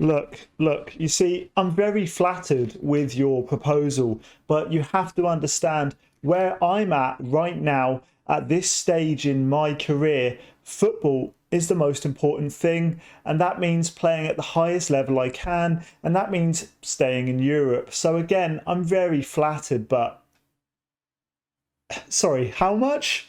Look, you see, I'm very flattered with your proposal, but you have to understand where I'm at right now at this stage in my career. Football is the most important thing, and that means playing at the highest level I can, and that means staying in Europe. So again, I'm very flattered, but sorry, how much?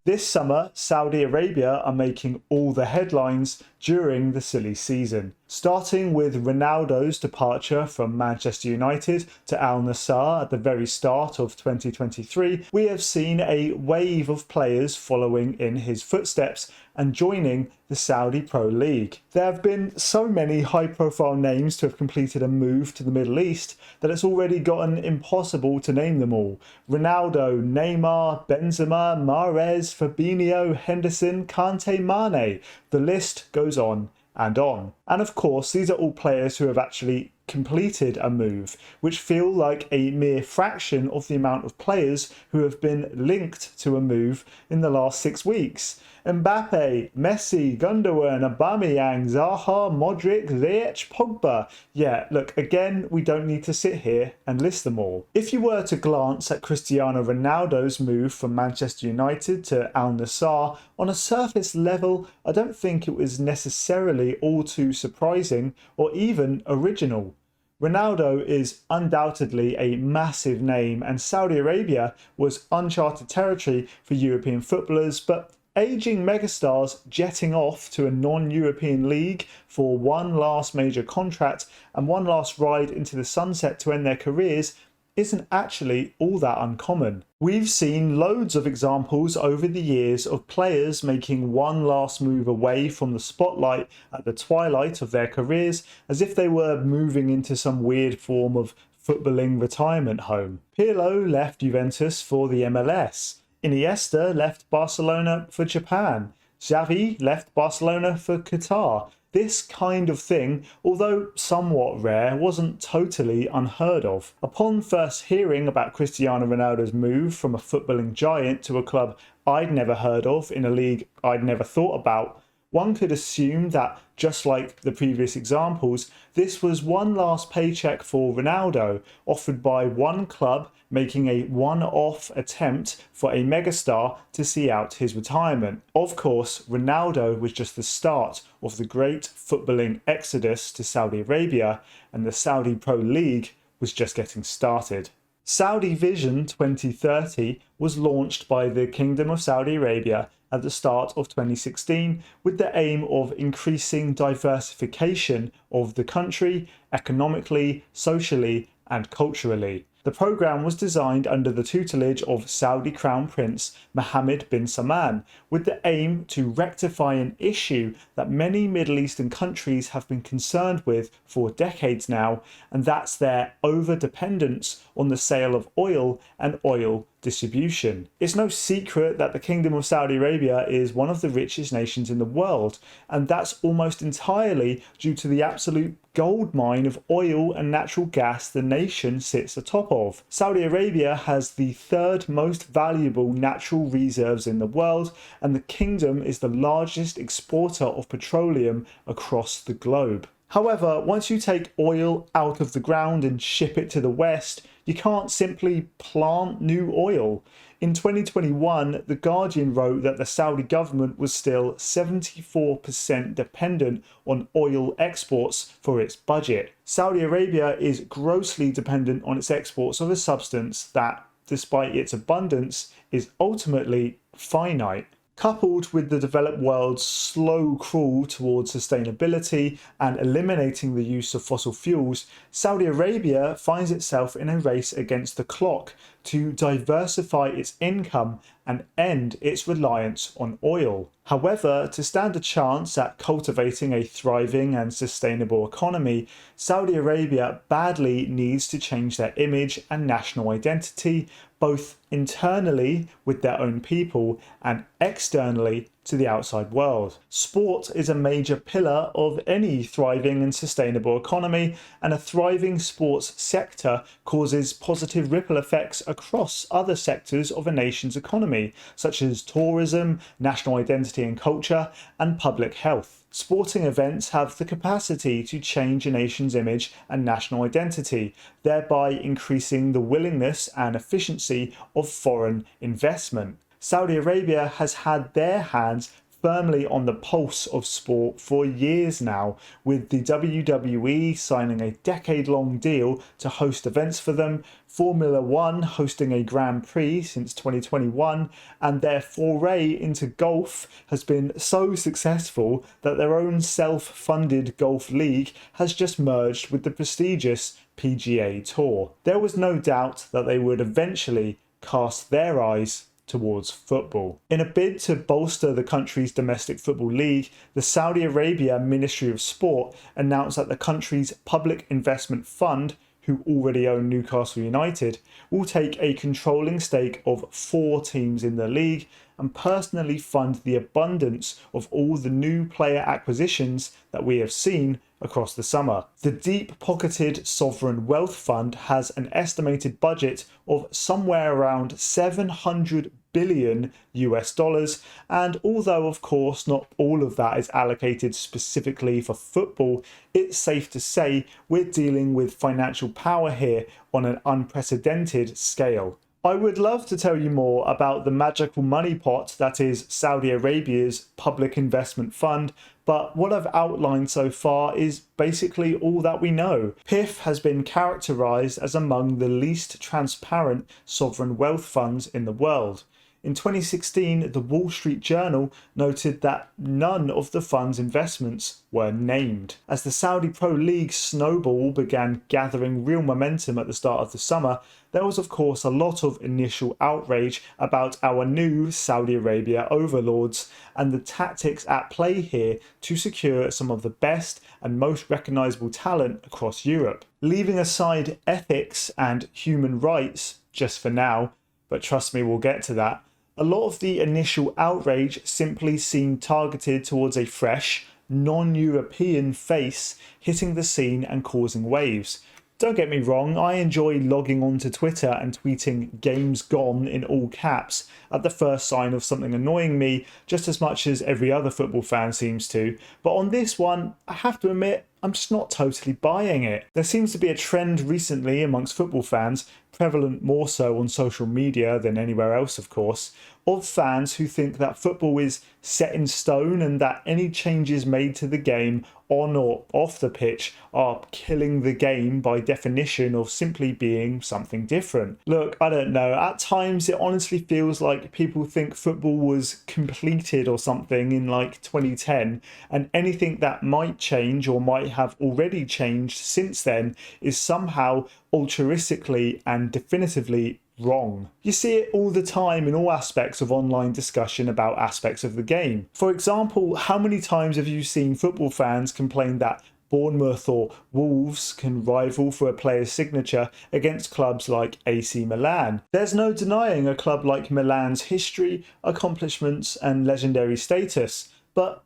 This summer, Saudi Arabia are making all the headlines during the silly season. Starting with Ronaldo's departure from Manchester United to Al Nassr at the very start of 2023, we have seen a wave of players following in his footsteps and joining the Saudi Pro League. There have been so many high-profile names to have completed a move to the Middle East that it's already gotten impossible to name them all. Ronaldo, Neymar, Benzema, Mahrez, Fabinho, Henderson, Kante, Mane. The list goes on and on. And of course, these are all players who have actually completed a move, which feel like a mere fraction of the amount of players who have been linked to a move in the last 6 weeks. Mbappe, Messi, Gundogan, Aubameyang, Zaha, Modric, Ziyech, Pogba. Yeah, look, again, we don't need to sit here and list them all. If you were to glance at Cristiano Ronaldo's move from Manchester United to Al Nassr, on a surface level, I don't think it was necessarily all too surprising or even original. Ronaldo is undoubtedly a massive name, and Saudi Arabia was uncharted territory for European footballers, but aging megastars jetting off to a non-European league for one last major contract and one last ride into the sunset to end their careers isn't actually all that uncommon. We've seen loads of examples over the years of players making one last move away from the spotlight at the twilight of their careers, as if they were moving into some weird form of footballing retirement home. Pirlo left Juventus for the MLS. Iniesta left Barcelona for Japan. Xavi left Barcelona for Qatar. This kind of thing, although somewhat rare, wasn't totally unheard of. Upon first hearing about Cristiano Ronaldo's move from a footballing giant to a club I'd never heard of in a league I'd never thought about, one could assume that, just like the previous examples, this was one last paycheck for Ronaldo, offered by one club making a one-off attempt for a megastar to see out his retirement. Of course, Ronaldo was just the start of the great footballing exodus to Saudi Arabia, and the Saudi Pro League was just getting started. Saudi Vision 2030 was launched by the Kingdom of Saudi Arabia at the start of 2016 with the aim of increasing diversification of the country economically, socially and culturally. The programme was designed under the tutelage of Saudi Crown Prince Mohammed bin Salman, with the aim to rectify an issue that many Middle Eastern countries have been concerned with for decades now, and that's their over-dependence on the sale of oil and oil distribution. It's no secret that the Kingdom of Saudi Arabia is one of the richest nations in the world, and that's almost entirely due to the absolute goldmine of oil and natural gas the nation sits atop of. Saudi Arabia has the third most valuable natural reserves in the world, and the kingdom is the largest exporter of petroleum across the globe. However, once you take oil out of the ground and ship it to the West, you can't simply plant new oil. In 2021, The Guardian wrote that the Saudi government was still 74% dependent on oil exports for its budget. Saudi Arabia is grossly dependent on its exports of a substance that, despite its abundance, is ultimately finite. Coupled with the developed world's slow crawl towards sustainability and eliminating the use of fossil fuels, Saudi Arabia finds itself in a race against the clock to diversify its income and end its reliance on oil. However, to stand a chance at cultivating a thriving and sustainable economy, Saudi Arabia badly needs to change their image and national identity, both internally with their own people and externally to the outside world. Sport is a major pillar of any thriving and sustainable economy, and a thriving sports sector causes positive ripple effects across other sectors of a nation's economy, such as tourism, national identity and culture, and public health. Sporting events have the capacity to change a nation's image and national identity, thereby increasing the willingness and efficiency of foreign investment. Saudi Arabia has had their hands firmly on the pulse of sport for years now, with the WWE signing a decade-long deal to host events for them, Formula One hosting a Grand Prix since 2021, and their foray into golf has been so successful that their own self-funded golf league has just merged with the prestigious PGA Tour. There was no doubt that they would eventually cast their eyes towards football. In a bid to bolster the country's domestic football league, the Saudi Arabia Ministry of Sport announced that the country's public investment fund, who already own Newcastle United, will take a controlling stake of 4 teams in the league and personally fund the abundance of all the new player acquisitions that we have seen across the summer. The deep-pocketed sovereign wealth fund has an estimated budget of somewhere around 700 billion US dollars, and although of course not all of that is allocated specifically for football, it's safe to say we're dealing with financial power here on an unprecedented scale. I would love to tell you more about the magical money pot that is Saudi Arabia's public investment fund, but what I've outlined so far is basically all that we know. PIF has been characterised as among the least transparent sovereign wealth funds in the world. In 2016, the Wall Street Journal noted that none of the fund's investments were named. As the Saudi Pro League snowball began gathering real momentum at the start of the summer, there was of course a lot of initial outrage about our new Saudi Arabia overlords and the tactics at play here to secure some of the best and most recognisable talent across Europe. Leaving aside ethics and human rights just for now, but trust me, we'll get to that, a lot of the initial outrage simply seemed targeted towards a fresh, non-European face hitting the scene and causing waves. Don't get me wrong, I enjoy logging onto Twitter and tweeting "games gone" in all caps at the first sign of something annoying me, just as much as every other football fan seems to, but on this one, I have to admit, I'm just not totally buying it. There seems to be a trend recently amongst football fans, prevalent more so on social media than anywhere else of course, of fans who think that football is set in stone and that any changes made to the game on or off the pitch are killing the game by definition of simply being something different. Look, I don't know, at times it honestly feels like people think football was completed or something in like 2010, and anything that might change or might have already changed since then is somehow altruistically and definitively wrong. You see it all the time in all aspects of online discussion about aspects of the game. For example, how many times have you seen football fans complain that Bournemouth or Wolves can rival for a player's signature against clubs like AC Milan? There's no denying a club like Milan's history, accomplishments and legendary status, but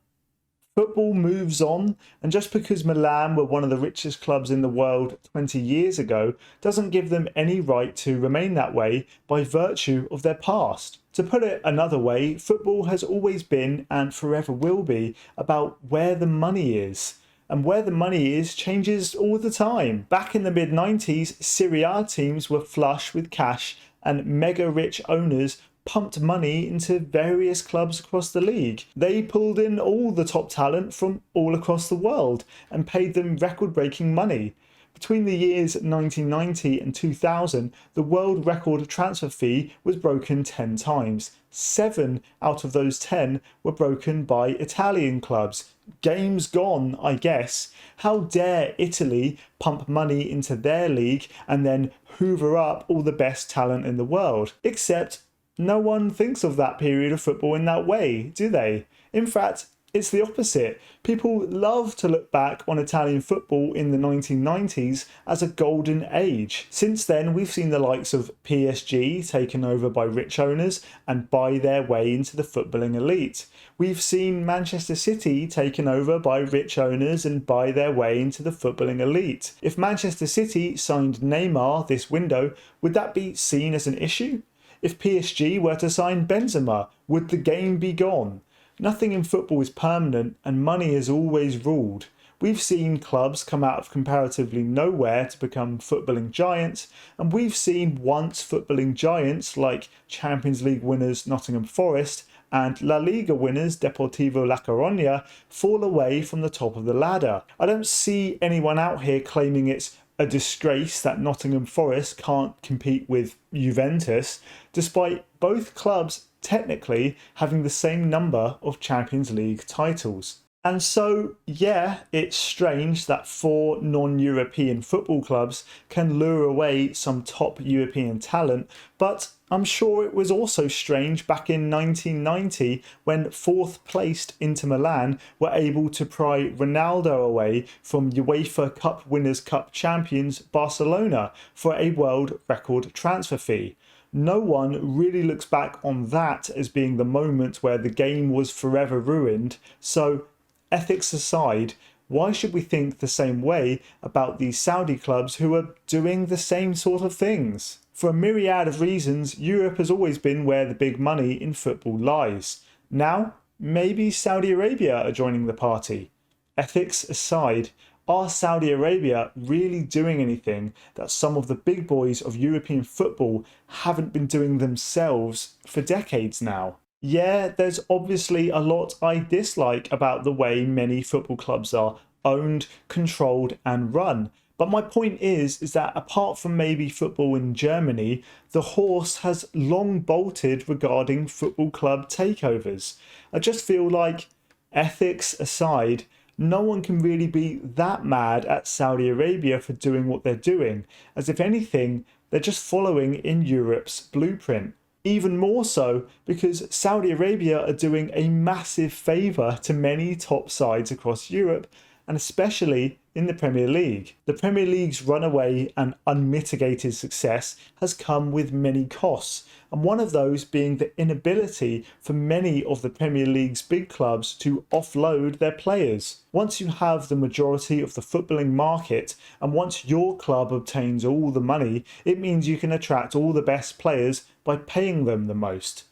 football moves on, and just because Milan were one of the richest clubs in the world 20 years ago doesn't give them any right to remain that way by virtue of their past. To put it another way, football has always been and forever will be about where the money is. And where the money is changes all the time. Back in the mid-90s, Serie A teams were flush with cash and mega rich owners pumped money into various clubs across the league. They pulled in all the top talent from all across the world and paid them record-breaking money. Between the years 1990 and 2000, the world record transfer fee was broken 10 times. 7 out of those 10 were broken by Italian clubs. Games gone, I guess. How dare Italy pump money into their league and then hoover up all the best talent in the world? Except no one thinks of that period of football in that way, do they? In fact, It's the opposite. People love to look back on Italian football in the 1990s as a golden age. Since then, we've seen the likes of PSG taken over by rich owners and buy their way into the footballing elite. We've seen Manchester City taken over by rich owners and buy their way into the footballing elite. If Manchester City signed Neymar this window, would that be seen as an issue? If PSG were to sign Benzema, would the game be gone? Nothing in football is permanent, and money has always ruled. We've seen clubs come out of comparatively nowhere to become footballing giants, and we've seen once footballing giants like Champions League winners Nottingham Forest and La Liga winners Deportivo La Coruña fall away from the top of the ladder. I don't see anyone out here claiming it's a disgrace that Nottingham Forest can't compete with Juventus, despite both clubs technically having the same number of Champions League titles. And so, yeah, it's strange that 4 non-European football clubs can lure away some top European talent, but I'm sure it was also strange back in 1990 when 4th placed Inter Milan were able to pry Ronaldo away from UEFA Cup Winners' Cup champions Barcelona for a world record transfer fee. No one really looks back on that as being the moment where the game was forever ruined, so ethics aside, why should we think the same way about these Saudi clubs who are doing the same sort of things? For a myriad of reasons, Europe has always been where the big money in football lies. Now, maybe Saudi Arabia are joining the party. Ethics aside, are Saudi Arabia really doing anything that some of the big boys of European football haven't been doing themselves for decades now? Yeah, there's obviously a lot I dislike about the way many football clubs are owned, controlled and run. But my point is that apart from maybe football in Germany, the horse has long bolted regarding football club takeovers. I just feel like, ethics aside, no one can really be that mad at Saudi Arabia for doing what they're doing, as if anything, they're just following in Europe's blueprint. Even more so because Saudi Arabia are doing a massive favour to many top sides across Europe, and especially in the Premier League. The Premier League's runaway and unmitigated success has come with many costs, and one of those being the inability for many of the Premier League's big clubs to offload their players. Once you have the majority of the footballing market, and once your club obtains all the money, it means you can attract all the best players by paying them the most.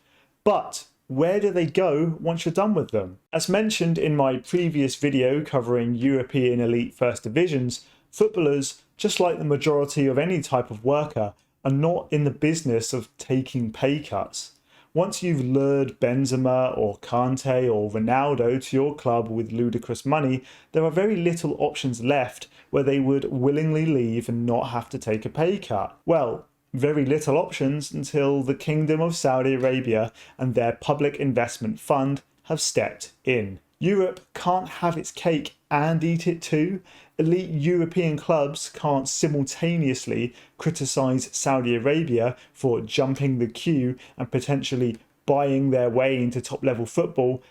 But where do they go once you're done with them? As mentioned in my previous video covering European elite first divisions, footballers, just like the majority of any type of worker, are not in the business of taking pay cuts. Once you've lured Benzema or Kante or Ronaldo to your club with ludicrous money, there are very little options left where they would willingly leave and not have to take a pay cut. Well, very little options until the Kingdom of Saudi Arabia and their public investment fund have stepped in. Europe can't have its cake and eat it too. Elite European clubs can't simultaneously criticise Saudi Arabia for jumping the queue and potentially buying their way into top level football,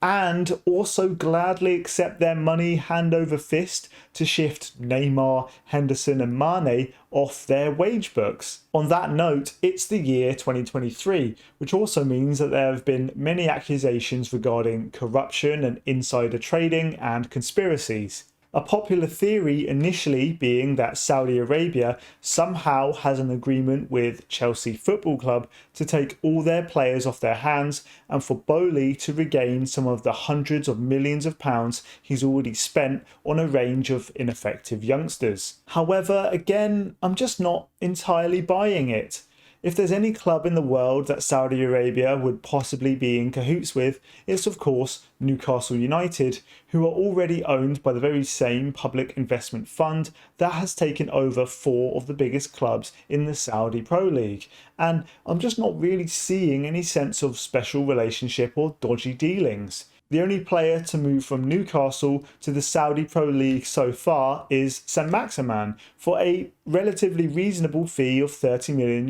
and also gladly accept their money hand over fist to shift Neymar, Henderson and Mane off their wage books. On that note, it's the year 2023, which also means that there have been many accusations regarding corruption and insider trading and conspiracies. A popular theory initially being that Saudi Arabia somehow has an agreement with Chelsea Football Club to take all their players off their hands and for Bowley to regain some of the hundreds of millions of pounds he's already spent on a range of ineffective youngsters. However, again, I'm just not entirely buying it. If there's any club in the world that Saudi Arabia would possibly be in cahoots with, it's of course Newcastle United, who are already owned by the very same public investment fund that has taken over 4 of the biggest clubs in the Saudi Pro League. And I'm just not really seeing any sense of special relationship or dodgy dealings. The only player to move from Newcastle to the Saudi Pro League so far is Saint-Maximin for a relatively reasonable fee of €30 million.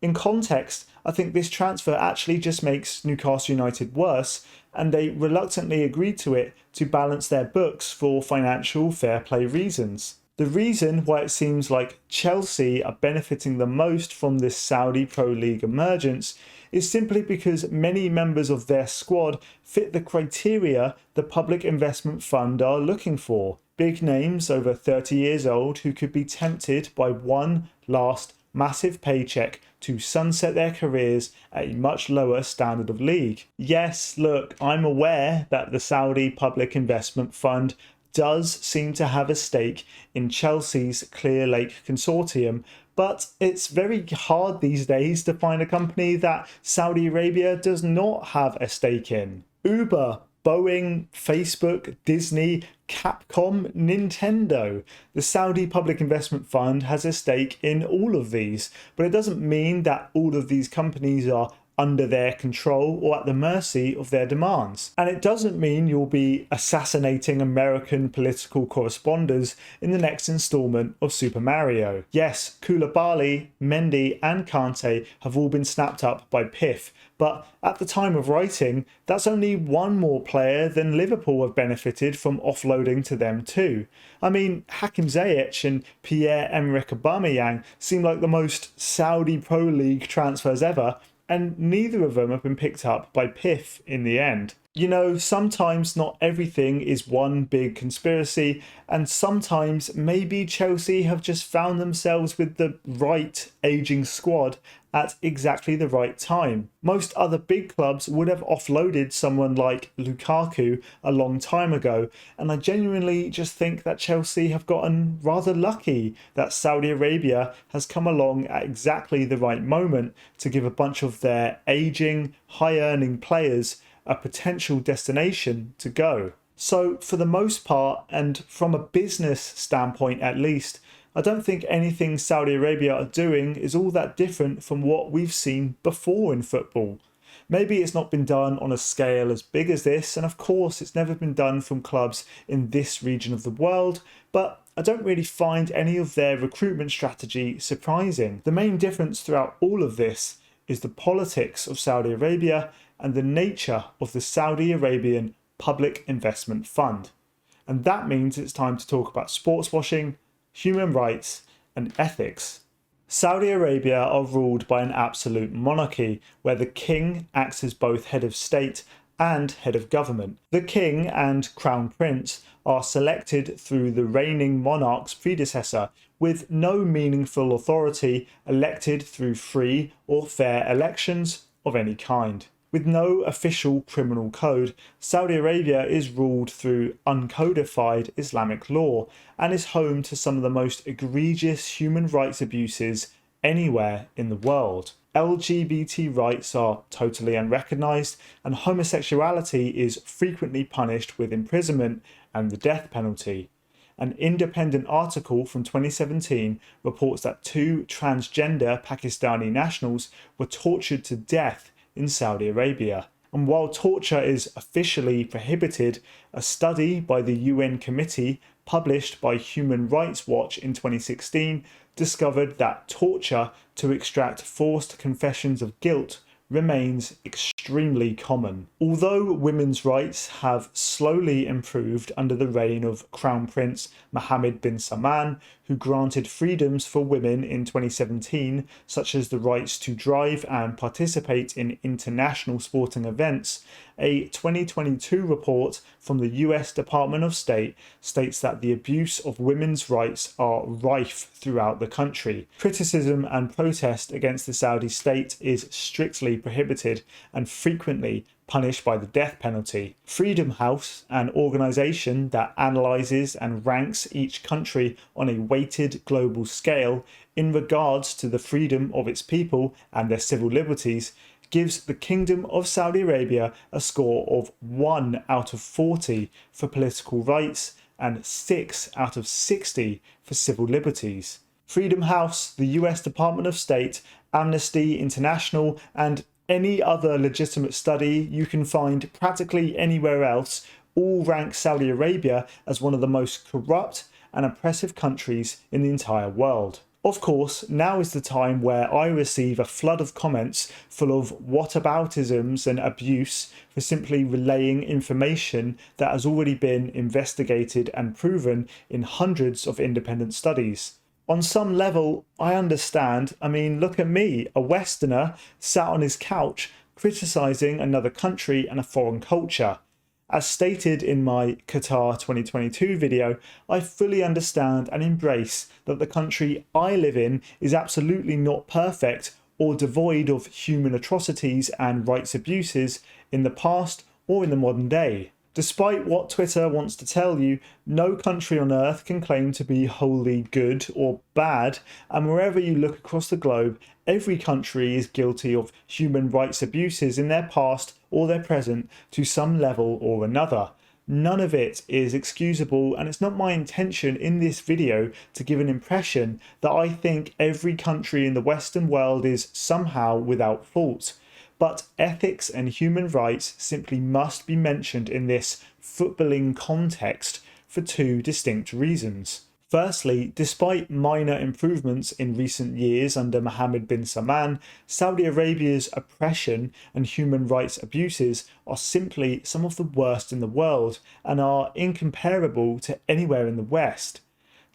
In context, I think this transfer actually just makes Newcastle United worse, and they reluctantly agreed to it to balance their books for financial fair play reasons. The reason why it seems like Chelsea are benefiting the most from this Saudi Pro League emergence is simply because many members of their squad fit the criteria the Public Investment Fund are looking for. Big names over 30 years old who could be tempted by one last massive paycheck to sunset their careers at a much lower standard of league. Yes, look, I'm aware that the Saudi Public Investment Fund does seem to have a stake in Chelsea's Clear Lake consortium, but it's very hard these days to find a company that Saudi Arabia does not have a stake in. Uber, Boeing, Facebook, Disney, Capcom, Nintendo. The Saudi Public Investment Fund has a stake in all of these, but it doesn't mean that all of these companies are under their control or at the mercy of their demands. And it doesn't mean you'll be assassinating American political correspondents in the next installment of Super Mario. Yes, Koulibaly, Mendy and Kante have all been snapped up by PIF, but at the time of writing, that's only one more player than Liverpool have benefited from offloading to them too. I mean, Hakim Ziyech and Pierre-Emerick Aubameyang seem like the most Saudi Pro League transfers ever, and neither of them have been picked up by PIF in the end. You know, sometimes not everything is one big conspiracy, and sometimes maybe Chelsea have just found themselves with the right ageing squad at exactly the right time. Most other big clubs would have offloaded someone like Lukaku a long time ago, and I genuinely just think that Chelsea have gotten rather lucky that Saudi Arabia has come along at exactly the right moment to give a bunch of their ageing, high-earning players a potential destination to go. So for the most part, and from a business standpoint at least, I don't think anything Saudi Arabia are doing is all that different from what we've seen before in football. Maybe it's not been done on a scale as big as this, and of course it's never been done from clubs in this region of the world, but I don't really find any of their recruitment strategy surprising. The main difference throughout all of this is the politics of Saudi Arabia and the nature of the Saudi Arabian Public Investment Fund. And that means it's time to talk about sports washing, human rights, and ethics. Saudi Arabia are ruled by an absolute monarchy, where the king acts as both head of state and head of government. The king and crown prince are selected through the reigning monarch's predecessor, with no meaningful authority elected through free or fair elections of any kind. With no official criminal code, Saudi Arabia is ruled through uncodified Islamic law and is home to some of the most egregious human rights abuses anywhere in the world. LGBT rights are totally unrecognised, and homosexuality is frequently punished with imprisonment and the death penalty. An independent article from 2017 reports that 2 transgender Pakistani nationals were tortured to death in Saudi Arabia. And while torture is officially prohibited, a study by the UN committee published by Human Rights Watch in 2016 discovered that torture to extract forced confessions of guilt remains extremely common. Although women's rights have slowly improved under the reign of Crown Prince Mohammed bin Salman, who granted freedoms for women in 2017, such as the rights to drive and participate in international sporting events, a 2022 report from the US Department of State states that the abuse of women's rights are rife throughout the country. Criticism and protest against the Saudi state is strictly prohibited and frequently punished by the death penalty. Freedom House, an organisation that analyses and ranks each country on a weighted global scale in regards to the freedom of its people and their civil liberties, gives the Kingdom of Saudi Arabia a score of 1 out of 40 for political rights and 6 out of 60 for civil liberties. Freedom House, the US Department of State, Amnesty International, and any other legitimate study you can find practically anywhere else all rank Saudi Arabia as one of the most corrupt and oppressive countries in the entire world. Of course, now is the time where I receive a flood of comments full of whataboutisms and abuse for simply relaying information that has already been investigated and proven in hundreds of independent studies. On some level, I understand. I mean, look at me, a Westerner sat on his couch criticising another country and a foreign culture. As stated in my Qatar 2022 video, I fully understand and embrace that the country I live in is absolutely not perfect or devoid of human atrocities and rights abuses in the past or in the modern day. Despite what Twitter wants to tell you, no country on earth can claim to be wholly good or bad, and wherever you look across the globe, every country is guilty of human rights abuses in their past or their present to some level or another. None of it is excusable, and it's not my intention in this video to give an impression that I think every country in the Western world is somehow without fault. But ethics and human rights simply must be mentioned in this footballing context for two distinct reasons. Firstly, despite minor improvements in recent years under Mohammed bin Salman, Saudi Arabia's oppression and human rights abuses are simply some of the worst in the world and are incomparable to anywhere in the West.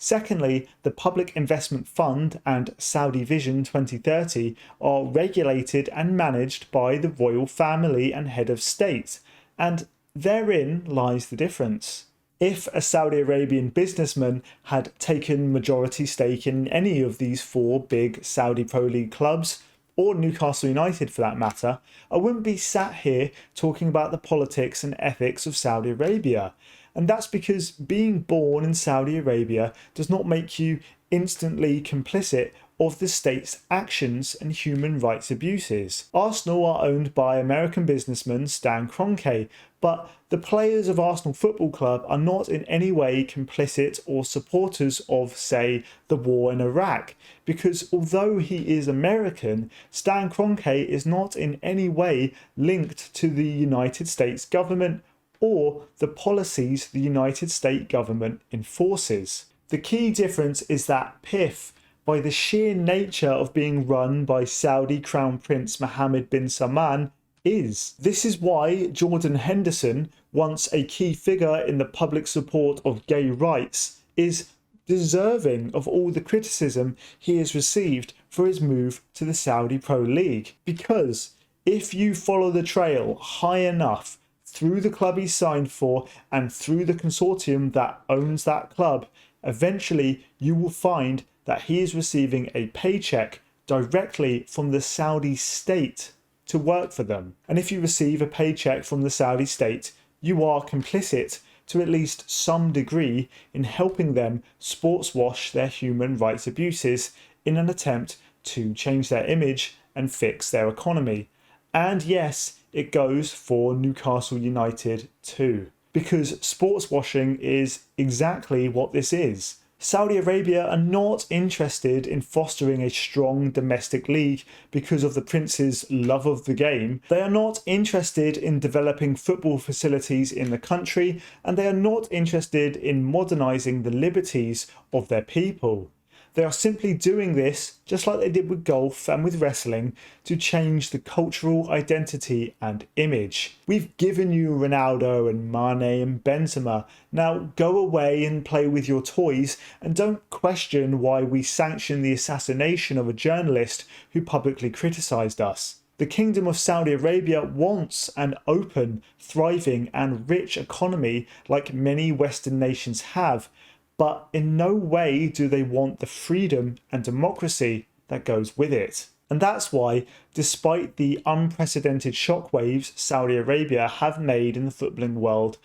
Secondly, the Public Investment Fund and Saudi Vision 2030 are regulated and managed by the royal family and head of state, and therein lies the difference. If a Saudi Arabian businessman had taken majority stake in any of these four big Saudi Pro League clubs, or Newcastle United for that matter, I wouldn't be sat here talking about the politics and ethics of Saudi Arabia. And that's because being born in Saudi Arabia does not make you instantly complicit of the state's actions and human rights abuses. Arsenal are owned by American businessman Stan Kroenke, but the players of Arsenal Football Club are not in any way complicit or supporters of, say, the war in Iraq, because although he is American, Stan Kroenke is not in any way linked to the United States government or the policies the United States government enforces. The key difference is that PIF, by the sheer nature of being run by Saudi Crown Prince Mohammed bin Salman, is. This is why Jordan Henderson, once a key figure in the public support of gay rights, is deserving of all the criticism he has received for his move to the Saudi Pro League. Because if you follow the trail high enough, through the club he signed for and through the consortium that owns that club, eventually you will find that he is receiving a paycheck directly from the Saudi state to work for them. And if you receive a paycheck from the Saudi state, you are complicit to at least some degree in helping them sports wash their human rights abuses in an attempt to change their image and fix their economy. And yes, it goes for Newcastle United too, because sports washing is exactly what this is. Saudi Arabia are not interested in fostering a strong domestic league because of the prince's love of the game. They are not interested in developing football facilities in the country, and they are not interested in modernising the liberties of their people. They are simply doing this, just like they did with golf and with wrestling, to change the cultural identity and image. We've given you Ronaldo and Mane and Benzema. Now go away and play with your toys, and don't question why we sanction the assassination of a journalist who publicly criticised us. The Kingdom of Saudi Arabia wants an open, thriving and rich economy like many Western nations have, but in no way do they want the freedom and democracy that goes with it. And that's why, despite the unprecedented shockwaves Saudi Arabia have made in the footballing world,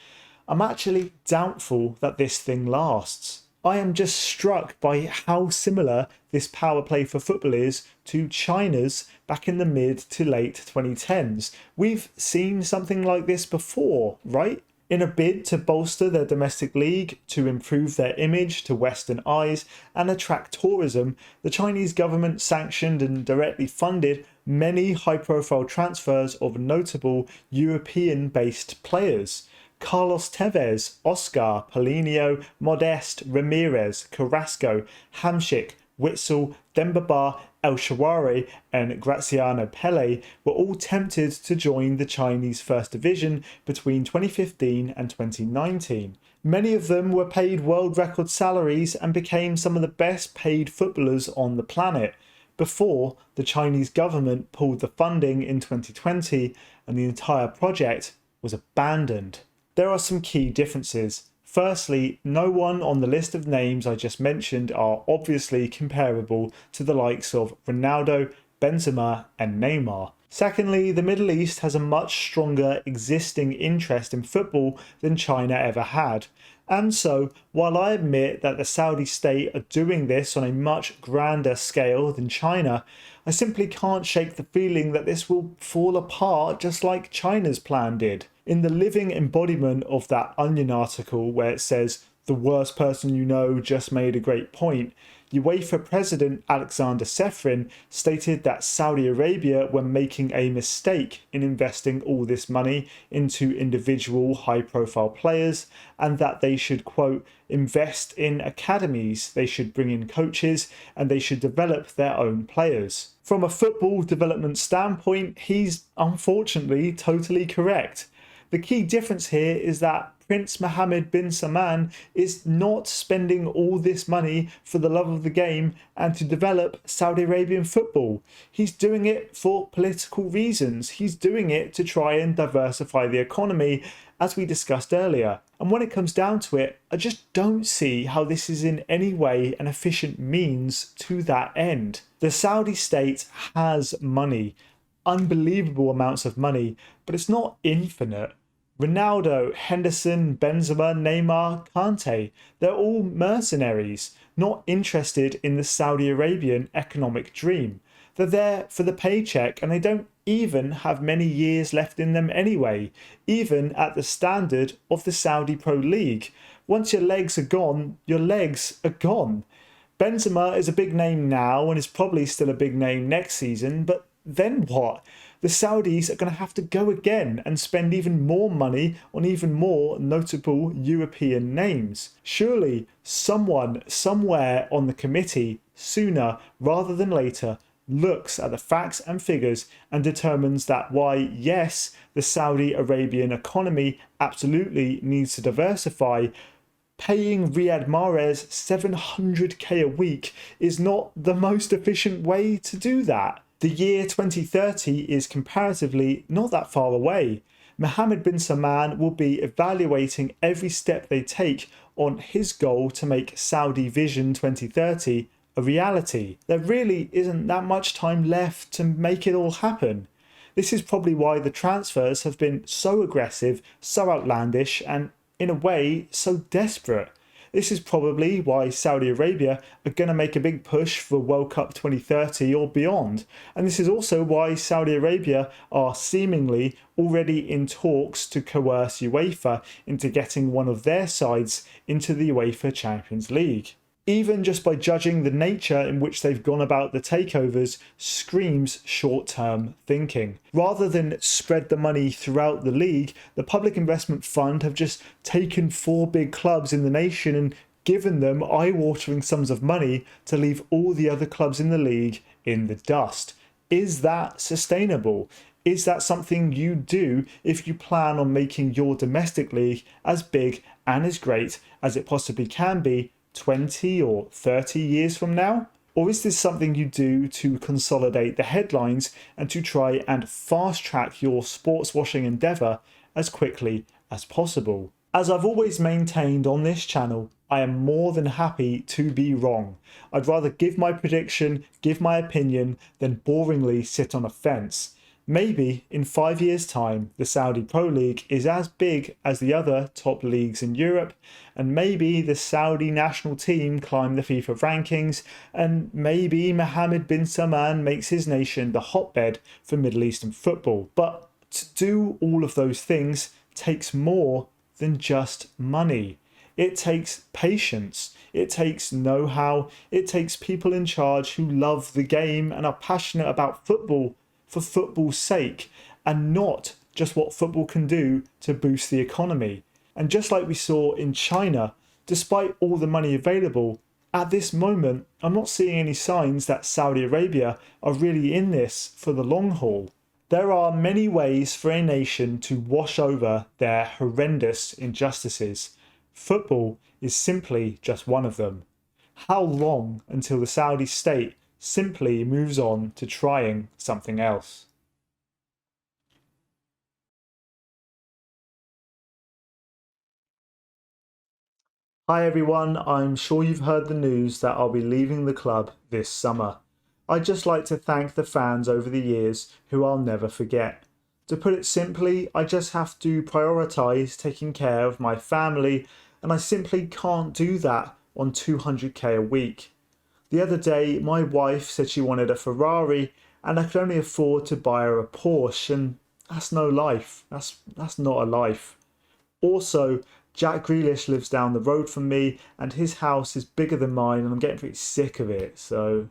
I'm actually doubtful that this thing lasts. I am just struck by how similar this power play for football is to China's back in the mid to late 2010s. We've seen something like this before, right? In a bid to bolster their domestic league, to improve their image to Western eyes and attract tourism, the Chinese government sanctioned and directly funded many high-profile transfers of notable European-based players. Carlos Tevez, Oscar, Paulinho, Modeste, Ramirez, Carrasco, Hamsik, Witsel, Demba El Shaarawy and Graziano Pelle were all tempted to join the Chinese First Division between 2015 and 2019. Many of them were paid world record salaries and became some of the best paid footballers on the planet before the Chinese government pulled the funding in 2020 and the entire project was abandoned. There are some key differences. Firstly, no one on the list of names I just mentioned are obviously comparable to the likes of Ronaldo, Benzema and Neymar. Secondly, the Middle East has a much stronger existing interest in football than China ever had. And so, while I admit that the Saudi state are doing this on a much grander scale than China, I simply can't shake the feeling that this will fall apart just like China's plan did. In the living embodiment of that Onion article where it says, "The worst person you know just made a great point," UEFA President Alexander Ceferin stated that Saudi Arabia were making a mistake in investing all this money into individual high-profile players and that they should, quote, invest in academies, they should bring in coaches and they should develop their own players. From a football development standpoint, he's unfortunately totally correct. The key difference here is that Prince Mohammed bin Salman is not spending all this money for the love of the game and to develop Saudi Arabian football. He's doing it for political reasons. He's doing it to try and diversify the economy, as we discussed earlier. And when it comes down to it, I just don't see how this is in any way an efficient means to that end. The Saudi state has money, unbelievable amounts of money, but it's not infinite. Ronaldo, Henderson, Benzema, Neymar, Kante, they're all mercenaries, not interested in the Saudi Arabian economic dream. They're there for the paycheck and they don't even have many years left in them anyway, even at the standard of the Saudi Pro League. Once your legs are gone, your legs are gone. Benzema is a big name now and is probably still a big name next season, but then what? The Saudis are going to have to go again and spend even more money on even more notable European names. Surely someone somewhere on the committee, sooner rather than later, looks at the facts and figures and determines that why, yes, the Saudi Arabian economy absolutely needs to diversify, paying Riyad Mahrez 700k a week is not the most efficient way to do that. The year 2030 is comparatively not that far away. Mohammed bin Salman will be evaluating every step they take on his goal to make Saudi Vision 2030 a reality. There really isn't that much time left to make it all happen. This is probably why the transfers have been so aggressive, so outlandish, and in a way so desperate. This is probably why Saudi Arabia are going to make a big push for World Cup 2030 or beyond. And this is also why Saudi Arabia are seemingly already in talks to coerce UEFA into getting one of their sides into the UEFA Champions League. Even just by judging the nature in which they've gone about the takeovers screams short-term thinking. Rather than spread the money throughout the league, the Public Investment Fund have just taken 4 big clubs in the nation and given them eye-watering sums of money to leave all the other clubs in the league in the dust. Is that sustainable? Is that something you do if you plan on making your domestic league as big and as great as it possibly can be 20 or 30 years from now? Or is this something you do to consolidate the headlines and to try and fast track your sports washing endeavour as quickly as possible? As I've always maintained on this channel, I am more than happy to be wrong. I'd rather give my prediction, give my opinion, than boringly sit on a fence. Maybe in 5 years' time, the Saudi Pro League is as big as the other top leagues in Europe, and maybe the Saudi national team climb the FIFA rankings, and maybe Mohammed bin Salman makes his nation the hotbed for Middle Eastern football. But to do all of those things takes more than just money. It takes patience, it takes know-how, it takes people in charge who love the game and are passionate about football for football's sake, and not just what football can do to boost the economy. And just like we saw in China, despite all the money available, At this moment, I'm not seeing any signs that Saudi Arabia are really in this for the long haul. There are many ways for a nation to wash over their horrendous injustices. Football is simply just one of them. How long until the Saudi state simply moves on to trying something else? Hi everyone, I'm sure you've heard the news that I'll be leaving the club this summer. I'd just like to thank the fans over the years who I'll never forget. To put it simply, I just have to prioritise taking care of my family, and I simply can't do that on 200k a week. The other day, my wife said she wanted a Ferrari, and I could only afford to buy her a Porsche, and that's no life. That's not a life. Also, Jack Grealish lives down the road from me, and his house is bigger than mine, and I'm getting pretty sick of it, so